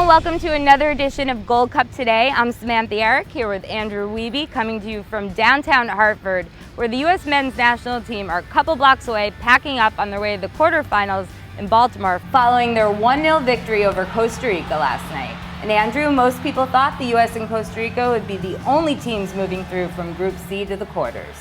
welcome to another edition of Gold Cup Today. I'm Samantha Yarock here with Andrew Wiebe, coming to you from downtown Hartford, where the U.S. men's national team are a couple blocks away, packing up on their way to the quarterfinals in Baltimore following their 1-0 victory over Costa Rica last night. And Andrew, most people thought the U.S. and Costa Rica would be the only teams moving through from Group C to the quarters.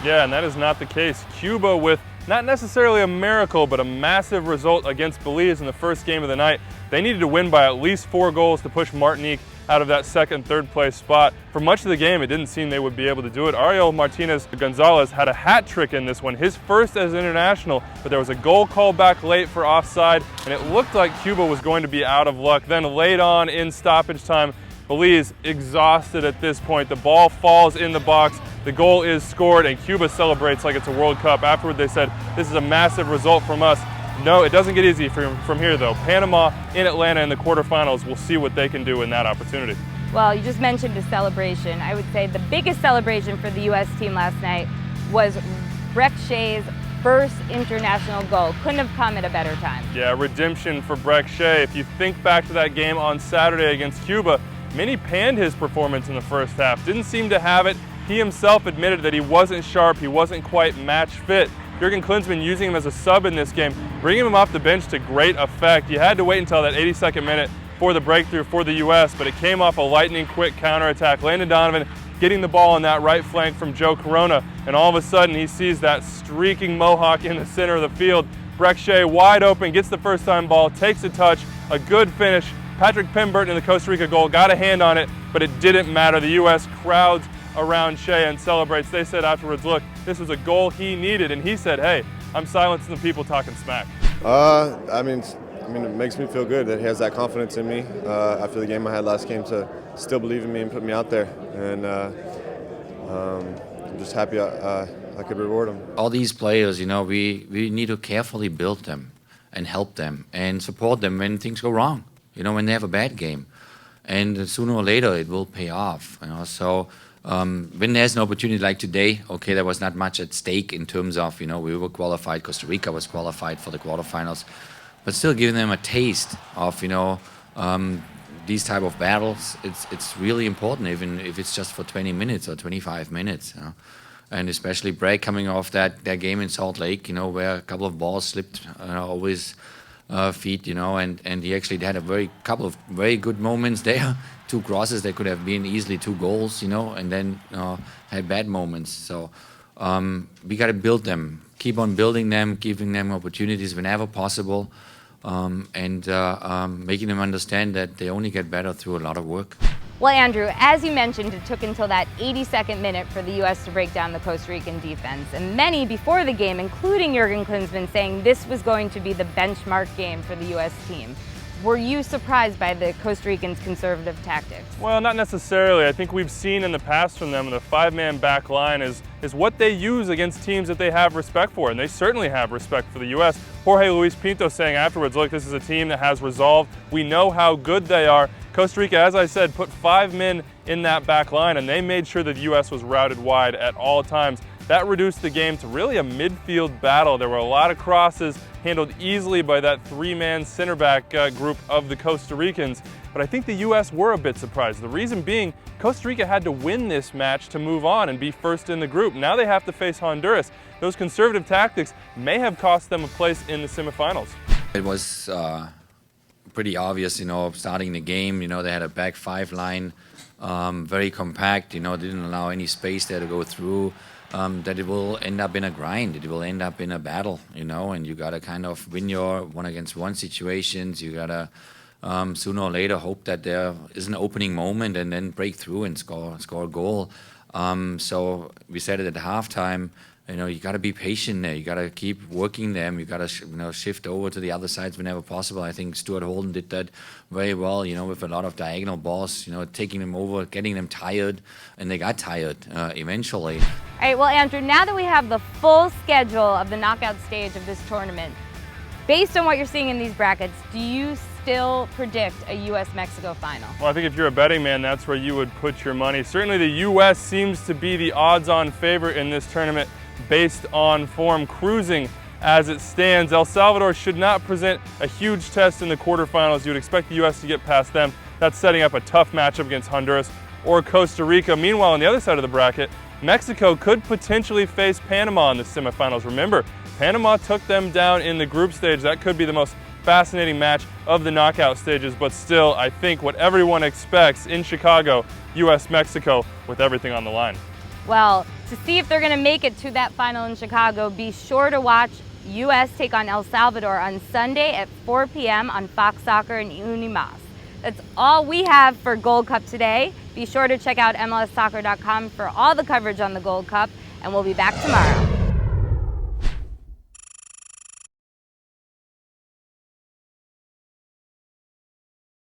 Yeah, and that is not the case. Cuba, with not necessarily a miracle, but a massive result against Belize in the first game of the night. They needed to win by at least 4 goals to push Martinique out of that second, third place spot. For much of the game, it didn't seem they would be able to do it. Ariel Martinez Gonzalez had a hat trick in this one, his first as international, but there was a goal called back late for offside, and it looked like Cuba was going to be out of luck. Then late on in stoppage time, Belize exhausted at this point. The ball falls in the box, the goal is scored, and Cuba celebrates like it's a World Cup. Afterward, they said, "This is a massive result from us." No, it doesn't get easy from here, though. Panama in Atlanta in the quarterfinals. We'll see what they can do in that opportunity. Well, you just mentioned a celebration. I would say the biggest celebration for the U.S. team last night was Brek Shea's first international goal. Couldn't have come at a better time. Yeah, redemption for Brek Shea. If you think back to that game on Saturday against Cuba, many panned his performance in the first half. Didn't seem to have it. He himself admitted that he wasn't sharp, he wasn't quite match fit. Jurgen Klinsmann using him as a sub in this game, bringing him off the bench to great effect. You had to wait until that 82nd minute for the breakthrough for the U.S., but it came off a lightning-quick counterattack. Landon Donovan getting the ball on that right flank from Joe Corona, and all of a sudden he sees that streaking mohawk in the center of the field. Brek Shea wide open, gets the first-time ball, takes a touch, a good finish. Patrick Pemberton in the Costa Rica goal got a hand on it, but it didn't matter. The U.S. crowds around Shea and celebrates. They said afterwards, look, this was a goal he needed, and he said, hey, I'm silencing the people talking smack. I mean, it makes me feel good that he has that confidence in me after the game I had last game to still believe in me and put me out there, and I'm just happy I could reward him. All these players, you know, we need to carefully build them and help them and support them when things go wrong, you know, when they have a bad game. And sooner or later it will pay off, you know. So when there's an opportunity like today, okay, there was not much at stake in terms of, you know, we were qualified, Costa Rica was qualified for the quarterfinals, but still giving them a taste of, you know, these type of battles, it's really important, even if it's just for 20 minutes or 25 minutes, you know? And especially Brek coming off that game in Salt Lake, you know, where a couple of balls slipped over his feet, you know, and he actually had a couple of very good moments there. 2 crosses that could have been easily 2 goals, you know, and then had bad moments. So we got to build them, keep on building them, giving them opportunities whenever possible, and making them understand that they only get better through a lot of work. Well, Andrew, as you mentioned, it took until that 82nd minute for the U.S. to break down the Costa Rican defense. And many before the game, including Jurgen Klinsmann, saying this was going to be the benchmark game for the U.S. team. Were you surprised by the Costa Ricans' conservative tactics? Well, not necessarily. I think we've seen in the past from them the 5-man back line is what they use against teams that they have respect for, and they certainly have respect for the U.S. Jorge Luis Pinto saying afterwards, look, this is a team that has resolve. We know how good they are. Costa Rica, as I said, put 5 men in that back line, and they made sure that the U.S. was routed wide at all times. That reduced the game to really a midfield battle. There were a lot of crosses handled easily by that 3-man center back group of the Costa Ricans. But I think the U.S. were a bit surprised. The reason being, Costa Rica had to win this match to move on and be first in the group. Now they have to face Honduras. Those conservative tactics may have cost them a place in the semifinals. It was pretty obvious, you know, starting the game, you know, they had a back 5 line, very compact, you know, didn't allow any space there to go through. That it will end up in a grind, it will end up in a battle, you know, and you gotta kind of win your 1-against-1 situations. You gotta sooner or later hope that there is an opening moment and then break through and score a goal. So we said it at halftime, you know, you gotta be patient there, you gotta keep working them, you gotta shift over to the other sides whenever possible. I think Stuart Holden did that very well, you know, with a lot of diagonal balls, you know, taking them over, getting them tired, and they got tired eventually. All right, well, Andrew, now that we have the full schedule of the knockout stage of this tournament, based on what you're seeing in these brackets, do you still predict a U.S.-Mexico final? Well, I think if you're a betting man, that's where you would put your money. Certainly the U.S. seems to be the odds-on favorite in this tournament based on form, cruising as it stands. El Salvador should not present a huge test in the quarterfinals. You would expect the U.S. to get past them. That's setting up a tough matchup against Honduras or Costa Rica. Meanwhile, on the other side of the bracket, Mexico could potentially face Panama in the semifinals. Remember, Panama took them down in the group stage. That could be the most fascinating match of the knockout stages, but still, I think what everyone expects in Chicago, US-Mexico, with everything on the line. Well, to see if they're going to make it to that final in Chicago, be sure to watch US take on El Salvador on Sunday at 4 p.m. on Fox Soccer and Unimas. That's all we have for Gold Cup today. Be sure to check out MLSsoccer.com for all the coverage on the Gold Cup, and we'll be back tomorrow.